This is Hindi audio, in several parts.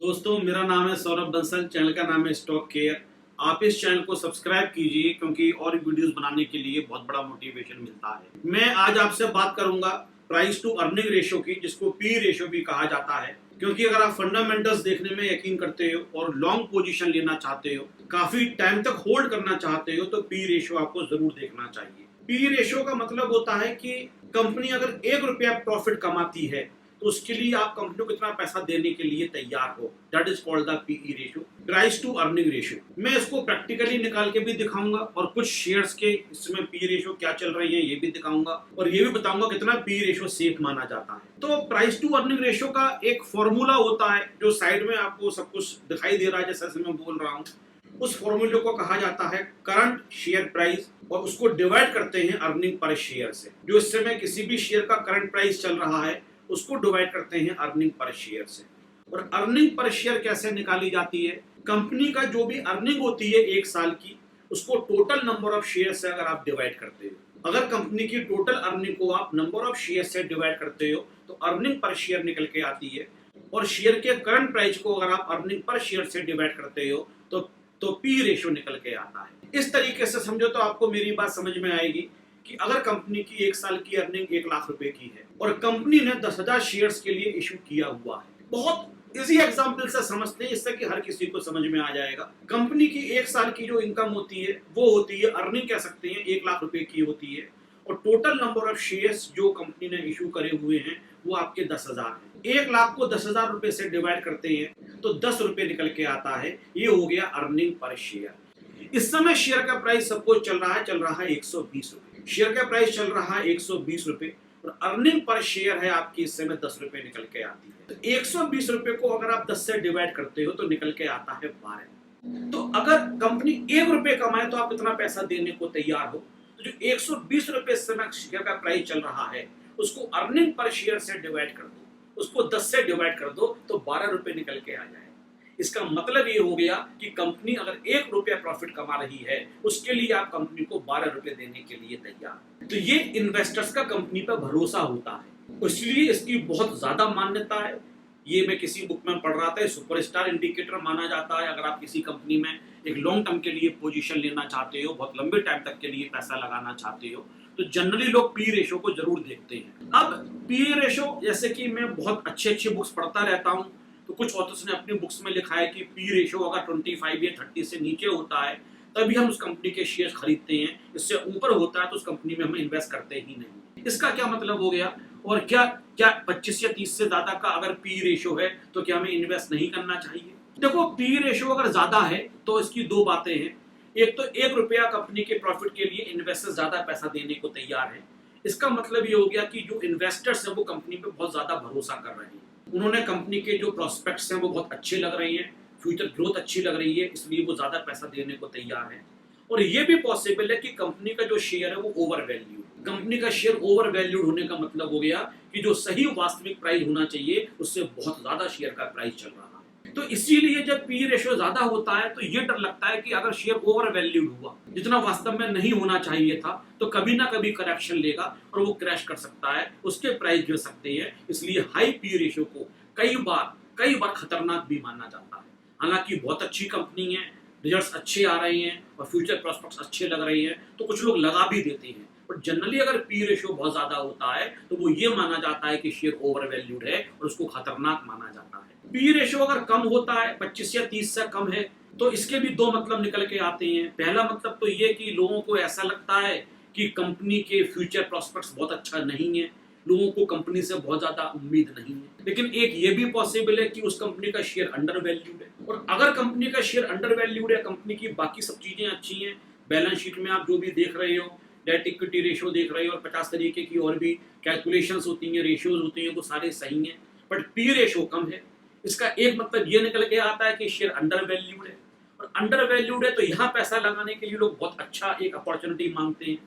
दोस्तों, मेरा नाम है सौरभ बंसल। चैनल का नाम है स्टॉक केयर। आप इस चैनल को सब्सक्राइब कीजिए क्योंकि और वीडियोस बनाने के लिए बहुत बड़ा मोटिवेशन मिलता है। मैं आज आपसे बात करूंगा प्राइस टू अर्निंग रेशियो की, जिसको पी रेशियो भी कहा जाता है। क्योंकि अगर आप फंडामेंटल्स देखने में यकीन करते हो और लॉन्ग पोजीशन लेना चाहते हो, काफी टाइम तक होल्ड करना चाहते हो, तो पी रेशियो आपको जरूर देखना चाहिए। पी रेशियो का मतलब होता है कि कंपनी अगर ₹1 प्रॉफिट कमाती है तो उसके लिए आप कंपनी को कितना पैसा देने के लिए तैयार हो। That is called the PE ratio, price to earning ratio. मैं इसको प्रैक्टिकली निकाल के भी दिखाऊंगा और कुछ शेयर्स के इसमें पी रेशियो क्या चल रही है ये भी दिखाऊंगा, और ये भी बताऊंगा कितना पी रेशियो सेफ माना जाता है। तो प्राइस टू अर्निंग रेशियो का एक फॉर्मूला होता है जो साइड में आपको सब कुछ दिखाई दे रहा है जैसे मैं बोल रहा हूँ। उस फॉर्मूले को कहा जाता है करंट शेयर प्राइस, और उसको डिवाइड करते हैं अर्निंग पर शेयर से। जो इस समय किसी भी शेयर का करंट प्राइस चल रहा है उसको डिवाइड करते हैं अर्निंग पर शेयर से। और अर्निंग पर शेयर कैसे निकाली जाती है? कंपनी का जो भी अर्निंग होती है एक साल की, उसको टोटल नंबर ऑफ शेयर से अगर आप डिवाइड करते हो, अगर कंपनी की टोटल अर्निंग को आप नंबर ऑफ शेयर से डिवाइड करते हो तो अर्निंग पर शेयर निकल के आती है। और शेयर के करंट प्राइस को अगर आप अर्निंग पर शेयर से डिवाइड करते हो तो पी रेशियो निकल के आता है। इस तरीके से समझो तो आपको मेरी बात समझ में आएगी कि अगर कंपनी की एक साल की अर्निंग 1 लाख रुपए की है और कंपनी ने 10,000 शेयर्स के लिए इशू किया हुआ है। बहुत इजी एग्जांपल से समझते हैं, इससे कि हर किसी को समझ में आ जाएगा। कंपनी की एक साल की जो इनकम होती है वो होती है, अर्निंग कह सकते हैं, 1 लाख रुपए की होती है। और टोटल नंबर ऑफ शेयर्स जो कंपनी ने इशू करे हुए हैं वो आपके 10,000 है। 1 लाख को 10,000 रुपए से डिवाइड करते हैं तो 10 रुपए निकल के आता है। ये हो गया अर्निंग पर शेयर। इस समय शेयर का प्राइस सपोज चल रहा है 120 रुपए। शेयर का प्राइस चल रहा है 120 रुपए और अर्निंग पर शेयर है आपकी इस समय 10 रुपए निकल के आती है। तो 120 रुपए को अगर आप 10 से डिवाइड करते हो तो निकल के आता है 12। तो अगर कंपनी 1 रुपए कमाए तो आप इतना पैसा देने को तैयार हो। तो जो 120 रुपए इस समय शेयर का प्राइस चल रहा है उसको अर्निंग पर शेयर से डिवाइड कर दो, उसको 10 से डिवाइड कर दो तो 12 रुपए निकल के आ जाए। इसका मतलब ये हो गया कि कंपनी अगर 1 रुपया प्रॉफिट कमा रही है उसके लिए आप कंपनी को 12 रुपए देने के लिए तैयार। तो ये इन्वेस्टर्स का कंपनी पर भरोसा होता है, इसलिए इसकी बहुत ज्यादा मान्यता है। ये मैं किसी बुक में पढ़ रहा था, सुपरस्टार इंडिकेटर माना जाता है। अगर आप किसी कंपनी में एक लॉन्ग टर्म के लिए पोजीशन लेना चाहते हो, बहुत लंबे टाइम तक के लिए पैसा लगाना चाहते हो, तो जनरली लोग पी रेशो को जरूर देखते हैं। अब पी रेशो, जैसे कि मैं बहुत अच्छे बुक्स पढ़ता रहता हूँ, तो कुछ ऑथर्स ने अपनी बुक्स में लिखा है कि पी रेशो अगर 25 या 30 से नीचे होता है तभी हम उस कंपनी के शेयर खरीदते हैं। इससे ऊपर होता है तो उस कंपनी में हम इन्वेस्ट करते ही नहीं। इसका क्या मतलब हो गया? और क्या 25 या 30 से ज्यादा का अगर पी रेशो है तो क्या हमें इन्वेस्ट नहीं करना चाहिए? देखो, पी रेशो अगर ज्यादा है तो इसकी दो बातें हैं। एक तो 1 रुपया कंपनी के प्रॉफिट के लिए इन्वेस्टर ज्यादा पैसा देने को तैयार है। इसका मतलब ये हो गया कि जो इन्वेस्टर्स हैं वो कंपनी पे बहुत ज्यादा भरोसा कर रहे हैं। उन्होंने कंपनी के जो प्रोस्पेक्ट्स हैं वो बहुत अच्छे लग रहे हैं, फ्यूचर ग्रोथ अच्छी लग रही है, इसलिए वो ज्यादा पैसा देने को तैयार है। और ये भी पॉसिबल है कि कंपनी का जो शेयर है वो ओवर वैल्यूड। कंपनी का शेयर ओवर वैल्यूड होने का मतलब हो गया कि जो सही वास्तविक प्राइस होना चाहिए उससे बहुत ज्यादा शेयर का प्राइस चल रहा है। तो इसीलिए जब पी रेशियो ज्यादा होता है तो ये डर लगता है कि अगर शेयर ओवर वैल्यूड हुआ, जितना वास्तव में नहीं होना चाहिए था, तो कभी ना कभी करेक्शन लेगा और वो क्रैश कर सकता है, उसके प्राइस गिर सकते हैं। इसलिए हाई पी रेशियो को कई बार खतरनाक भी माना जाता है। हालांकि बहुत अच्छी कंपनी है, रिजल्ट्स अच्छे आ रहे हैं और फ्यूचर प्रॉस्पेक्ट्स अच्छे लग रहे हैं तो कुछ लोग लगा भी देते हैं। बट जनरली अगर पी रेशियो बहुत ज्यादा होता है तो वो ये माना जाता है कि शेयर ओवर वैल्यूड है और उसको खतरनाक माना जाता है। पी रेशियो अगर कम होता है, 25 या 30 से कम है, तो इसके भी दो मतलब निकल के आते हैं। पहला मतलब तो ये कि लोगों को ऐसा लगता है कि कंपनी के फ्यूचर प्रॉस्पेक्ट्स बहुत अच्छा नहीं है, लोगों को कंपनी से बहुत ज्यादा उम्मीद नहीं है। लेकिन एक ये भी पॉसिबल है कि उस कंपनी का शेयर अंडर वैल्यूड है। और अगर कंपनी का शेयर अंडर वैल्यूड है, कंपनी की बाकी सब चीजें अच्छी हैं, बैलेंस शीट में आप जो भी देख रहे हो, डेट इक्विटी रेशियो देख रहे हो और 50 तरीके की और भी कैलकुलेशंस होती हैं, रेशियोज होती हैं, वो सारे सही हैं, बट पी रेशियो कम है, इसका एक मतलब ये निकल के आता है कि शेयर अंडर वैल्यूड है। और अंडर वैल्यूड है तो यहाँ पैसा लगाने के लिए लोग बहुत अच्छा एक अपॉर्चुनिटी मांगते हैं,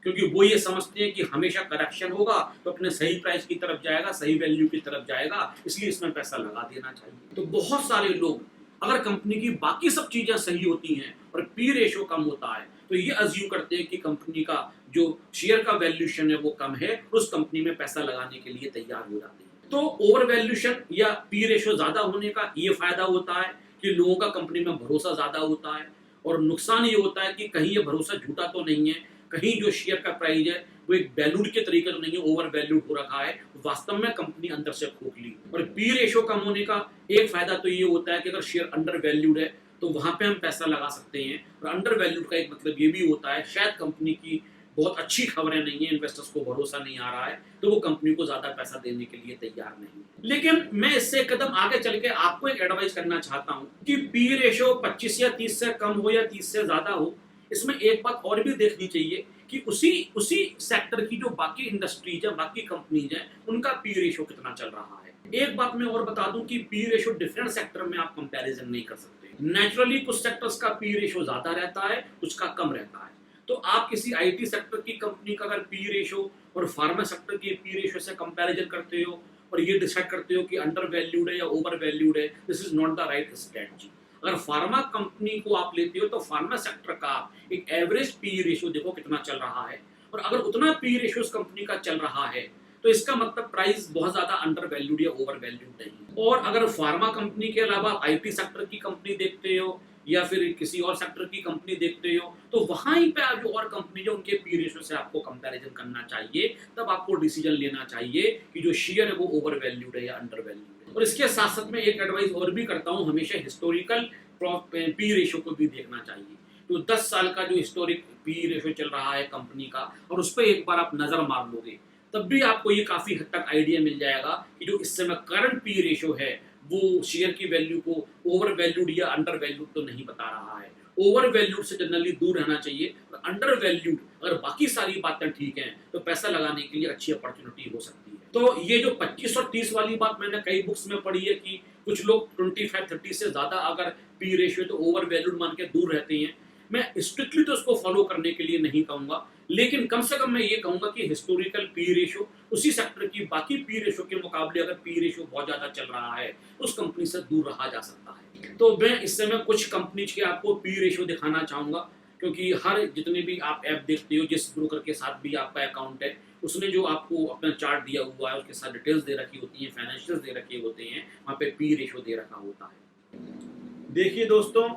क्योंकि वो ये समझते हैं कि हमेशा करेक्शन होगा तो अपने सही प्राइस की तरफ जाएगा, सही वैल्यू की तरफ जाएगा, इसलिए इसमें पैसा लगा देना चाहिए। तो बहुत सारे लोग, अगर कंपनी की बाकी सब चीजें सही होती हैं और पी रेशियो कम होता है, तो ये अज्यूम करते हैं कि कंपनी का जो शेयर का वैल्यूएशन है वो कम है, उस कंपनी में पैसा लगाने के लिए तैयार हो जाते हैं। तो ओवर वैल्यूएशन या पी रेशियो ज्यादा होने का ये फायदा होता है कि लोगों का कंपनी में भरोसा ज्यादा होता है, और नुकसान ये होता है कि कहीं ये भरोसा झूठा तो नहीं है, कहीं जो शेयर का प्राइस है वो एक वैल्यूड के तरीके से नहीं है, ओवर वैल्यूड हो रखा है, वास्तव में कंपनी अंदर से खोखली। और पी रेशियो कम होने का एक फायदा तो ये होता है कि अगर शेयर अंडर वैल्यूड है तो वहां पे हम पैसा लगा सकते हैं, और अंडर वैल्यूड का एक मतलब ये भी होता है शायद कंपनी की बहुत अच्छी खबरें नहीं है, इन्वेस्टर्स को भरोसा नहीं आ रहा है, तो वो कंपनी को ज्यादा पैसा देने के लिए तैयार नहीं है। लेकिन मैं इससे एक कदम आगे चल के आपको एक एडवाइस करना चाहता हूं कि पी रेशियो 25 या 30 से कम हो या 30 से ज्यादा हो, इसमें एक बात और भी देखनी चाहिए कि उसी सेक्टर की जो बाकी इंडस्ट्रीज है, बाकी कंपनीज है, उनका पी रेशियो कितना चल रहा है। एक बात मैं और बता दूं कि पी रेशियो डिफरेंट सेक्टर में आप कंपैरिजन नहीं कर सकते। नेचुरली कुछ सेक्टर्स का पी रेशियो ज्यादा रहता है, कुछ का कम रहता है। तो आप किसी आईटी सेक्टर की कंपनी का अगर पी रेशियो और फार्मा सेक्टर के पी रेशियो से कंपैरिजन करते हो और ये डिसाइड करते हो कि अंडर वैल्यूड है या ओवर वैल्यूड है, this is not the right strategy. अगर फार्मा कंपनी को आप लेते हो तो फार्मा सेक्टर का एक एवरेज पी रेशियो देखो कितना चल रहा है, और अगर उतना पी रेशियो उस कंपनी का चल रहा है तो इसका मतलब प्राइस बहुत ज्यादा अंडर वैल्यूड या ओवर वैल्यूड नहीं। और अगर फार्मा कंपनी के अलावा आईटी सेक्टर की कंपनी देखते हो या फिर किसी और सेक्टर की कंपनी देखते हो तो वहां ही पे जो और कंपनी जो उनके पी रेशियो से आपको कंपैरिजन करना चाहिए, तब आपको डिसीजन लेना चाहिए कि जो शेयर है वो ओवर वैल्यूड है या अंडर वैल्यूड है। और इसके साथ साथ में एक एडवाइस और भी करता हूं, हमेशा हिस्टोरिकल पी रेशियो को भी देखना चाहिए। तो 10 साल का जो हिस्टोरिक पी रेशियो चल रहा है कंपनी का, और उस पर एक बार आप नजर मार लोगे तब भी आपको ये काफी हद तक आइडिया मिल जाएगा कि जो इस समय करंट पी रेशियो है वो शेयर की वैल्यू को ओवर वैल्यूड या अंडर वैल्यूड तो नहीं बता रहा है। ओवर वैल्यूड से जनरली दूर रहना चाहिए, और अंडर वैल्यूड अगर बाकी सारी बातें ठीक हैं तो पैसा लगाने के लिए अच्छी अपॉर्चुनिटी हो सकती है। तो ये जो 25 और 30 वाली बात मैंने कई बुक्स में पढ़ी है कि कुछ लोग 25-30 से ज्यादा अगर पी रेशियो तो ओवर वैल्यूड मान के दूर रहते हैं। मैं स्ट्रिक्टली तो उसको फॉलो करने के लिए नहीं कहूंगा, लेकिन कम से कम मैं ये कहूंगा कि हिस्टोरिकल पी रेशियो उसी सेक्टर की बाकी पी रेशियो के मुकाबले अगर पी रेशियो बहुत ज्यादा चल रहा है तो उस कंपनी से दूर रहा जा सकता है। तो मैं इससे मैं कुछ कंपनीज के आपको पी रेशियो दिखाना चाहूंगा, क्योंकि हर जितने भी आप ऐप देखते हो, जिस ब्रोकर के साथ भी आपका अकाउंट है, उसने जो आपको अपना चार्ट दिया हुआ है उसके साथ डिटेल्स दे रखी होती है, फाइनेंशियल दे रखे होते हैं, वहाँ पे पी रेशियो दे रखा होता है। देखिए दोस्तों,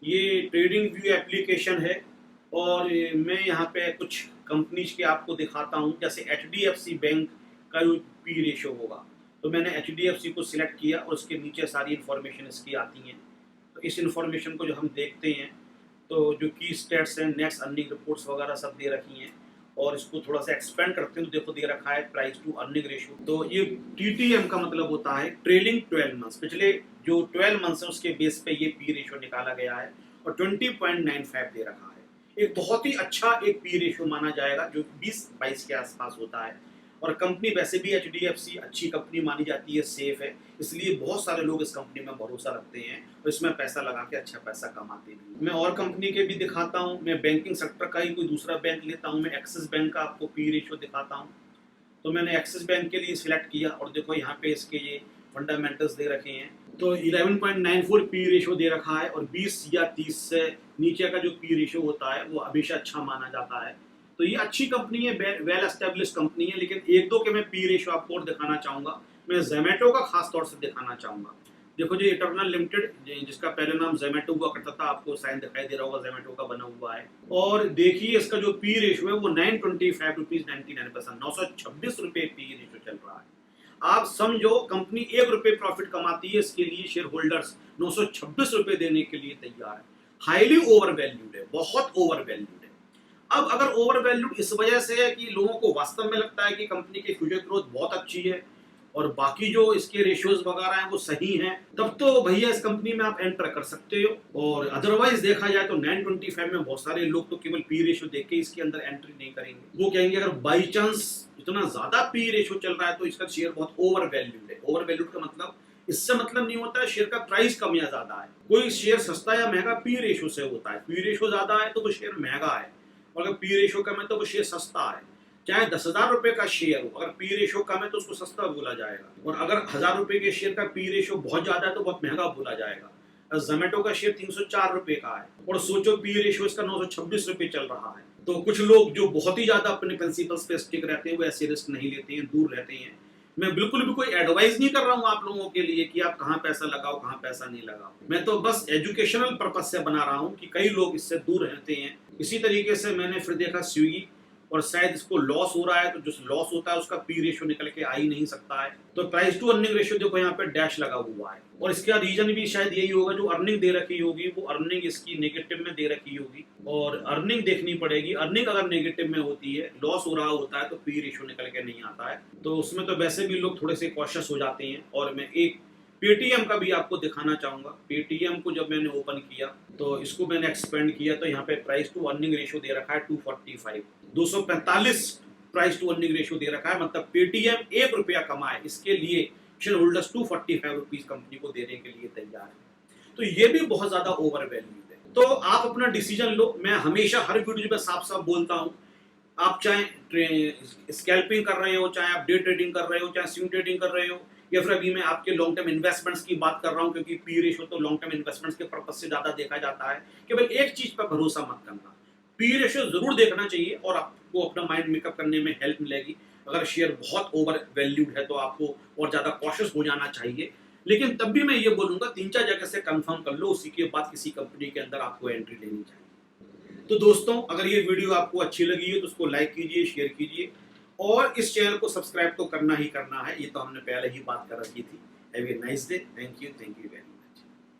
ये ट्रेडिंग व्यू एप्लीकेशन है और मैं यहाँ पे कुछ कंपनीज के आपको दिखाता हूँ। जैसे HDFC बैंक का जो पी रेशियो होगा, तो मैंने HDFC को सिलेक्ट किया और उसके नीचे सारी इन्फॉर्मेशन इसकी आती हैं। तो इस इन्फॉर्मेशन को जो हम देखते हैं तो जो की स्टेट्स हैं, नेक्स्ट अर्निंग रिपोर्ट्स वगैरह सब दे रखी हैं, और इसको थोड़ा सा एक्सपेंड करते हैं तो देखो दे रखा है प्राइस टू अर्निंग रेशियो। तो ये TTM का मतलब होता है ट्रेलिंग 12 मंथ्स, पिछले जो 12 मंथ्स है उसके बेस पे ये पी रेशियो निकाला गया है, और 20.95 दे रखा है। एक बहुत ही अच्छा एक पी रेशियो माना जाएगा जो 20-22 के आसपास होता है। और कंपनी वैसे भी HDFC अच्छी कंपनी मानी जाती है, सेफ है, इसलिए बहुत सारे लोग इस कंपनी में भरोसा रखते हैं और इसमें पैसा लगा के अच्छा पैसा कमाते भी। मैं और कंपनी के भी दिखाता हूँ। मैं बैंकिंग सेक्टर का ही कोई दूसरा बैंक लेता हूँ, मैं एक्सिस बैंक का आपको पी रेशियो दिखाता हूँ। तो मैंने एक्सिस बैंक के लिए सिलेक्ट किया और देखो यहाँ पे इसके ये फंडामेंटल्स दे रखे हैं। तो 11.94 पी रेशियो दे रखा है, और 20 या 30 से नीचे का जो पी रेशियो होता है वो हमेशा अच्छा माना जाता है। तो ये अच्छी कंपनी है, वेल एस्टेब्लिश कंपनी है। लेकिन एक दो के मैं पी रेशियो आपको और दिखाना चाहूँगा। मैं जोमेटो का खास तौर से दिखाना चाहूँगा। देखो जी, इटर्नल लिमिटेड, जिसका पहले नाम जोमेटो हुआ करता था, आपको साइन दिखाई दे रहा होगा, जोमेटो का बना हुआ है। और देखिए इसका जो पी रेशियो है वो 925 रुपीज 99 पैसा, 926 रुपये पी रेशियो चल रहा है। आप समझो कंपनी 1 रुपये प्रॉफिट कमाती है, इसके लिए शेयर होल्डर्स 926 रुपये देने के लिए तैयार है। हाईली ओवर वैल्यूड है, बहुत ओवर वैल्यूड है। अब अगर ओवर वैल्यूड इस वजह से है कि लोगों को वास्तव में लगता है कि कंपनी की फ्यूचर ग्रोथ बहुत अच्छी है और बाकी जो इसके रेशियोज वगैरह हैं वो सही हैं, तब तो भैया इस कंपनी में आप एंटर कर सकते हो। और अदरवाइज देखा जाए तो 925 में बहुत सारे लोग तो केवल पी रेशियो देख के इसके अंदर एंट्री नहीं करेंगे। वो कहेंगे अगर बाई चांस इतना ज्यादा पी रेशियो चल रहा है तो इसका शेयर बहुत ओवर वैल्यूड है। ओवर वैल्यूड का मतलब, इससे मतलब नहीं होता है शेयर का प्राइस कम या ज्यादा है। कोई शेयर सस्ता या महंगा पी रेशियो से होता है। पी रेशियो ज्यादा है तो वो शेयर महंगा है, और अगर पी रेशियो कम है तो वो शेयर सस्ता है। चाहे 10,000 रुपए का शेयर हो, अगर पी रेशियो कम है तो उसको सस्ता बोला जाएगा, और अगर 1,000 रुपए के शेयर का पी रेशियो बहुत ज्यादा है तो बहुत महंगा बोला जाएगा। जोमेटो का शेयर 304 रुपए का है और सोचो पी रेशियो इसका 926 रुपए चल रहा है। तो कुछ लोग जो बहुत ही ज्यादा अपने प्रिंसिपल्स पे स्टिक रहते हैं वो ऐसे रिस्क नहीं लेते हैं, दूर रहते हैं। मैं बिल्कुल भी कोई एडवाइस नहीं कर रहा हूं आप लोगों के लिए कि आप कहां पैसा लगाओ कहां पैसा नहीं लगाओ। मैं तो बस एजुकेशनल पर्पज से बना रहा हूं कि कई लोग इससे दूर रहते हैं। इसी तरीके से मैंने फिर देखा स्विगी, और शायद इसको लॉस हो रहा है, तो जो लॉस होता है उसका पी रेशियो निकल के आ ही नहीं सकता है। तो प्राइस टू अर्निंग रेशियो देखो यहाँ पे डैश लगा हुआ है, और इसका रीजन भी शायद यही होगा, जो अर्निंग दे रखी होगी वो अर्निंग इसकी नेगेटिव में दे रखी होगी, और अर्निंग देखनी पड़ेगी। अर्निंग अगर नेगेटिव में होती है, लॉस हो रहा होता है, तो पी रेशियो निकल के नहीं आता है, तो उसमें तो वैसे भी लोग थोड़े से कॉशियस हो जाते हैं। और मैं एक पेटीएम का भी आपको दिखाना चाहूंगा। पेटीएम को जब मैंने ओपन किया तो इसको मैंने एक्सपेंड किया, तो यहाँ पे प्राइस टू अर्निंग रेशियो दे रखा है 245, 245 प्राइस टू अर्निंग रेशियो दे रखा है। मतलब पेटीएम ₹1 कमाए, इसके लिए शेयर होल्डर्स 245 रुपीज कंपनी को देने के लिए तैयार है। तो ये भी बहुत ज्यादा ओवर वैल्यूड है। तो आप अपना डिसीजन लो। मैं हमेशा हर वीडियो में साफ साफ बोलता हूँ, आप चाहे स्कैल्पिंग कर रहे हो, चाहे आप डे ट्रेडिंग कर रहे हो, चाहे स्विंग ट्रेडिंग कर रहे हो, या फिर अभी मैं आपके लॉन्ग टर्म इन्वेस्टमेंट्स की बात कर रहा हूं, क्योंकि पी रेशियो तो लॉन्ग टर्म इन्वेस्टमेंट्स के पर्पस से ज्यादा देखा जाता है। केवल एक चीज पर भरोसा मत करना, पी रेशियो जरूर देखना चाहिए और आपको अपना माइंड मेकअप करने में हेल्प मिलेगी। अगर शेयर बहुत ओवर वैल्यूड है तो आपको और ज्यादा कॉशियस हो जाना चाहिए, लेकिन तब भी मैं ये बोलूंगा 3-4 जगह से कंफर्म कर लो, उसी के बाद किसी कंपनी के अंदर आपको एंट्री लेनी चाहिए। तो दोस्तों, अगर ये वीडियो आपको अच्छी लगी है तो उसको लाइक कीजिए, शेयर कीजिए, और इस चैनल को सब्सक्राइब तो करना ही करना है, ये तो हमने पहले ही बात कर रखी थी। Have a nice day. Thank you very much.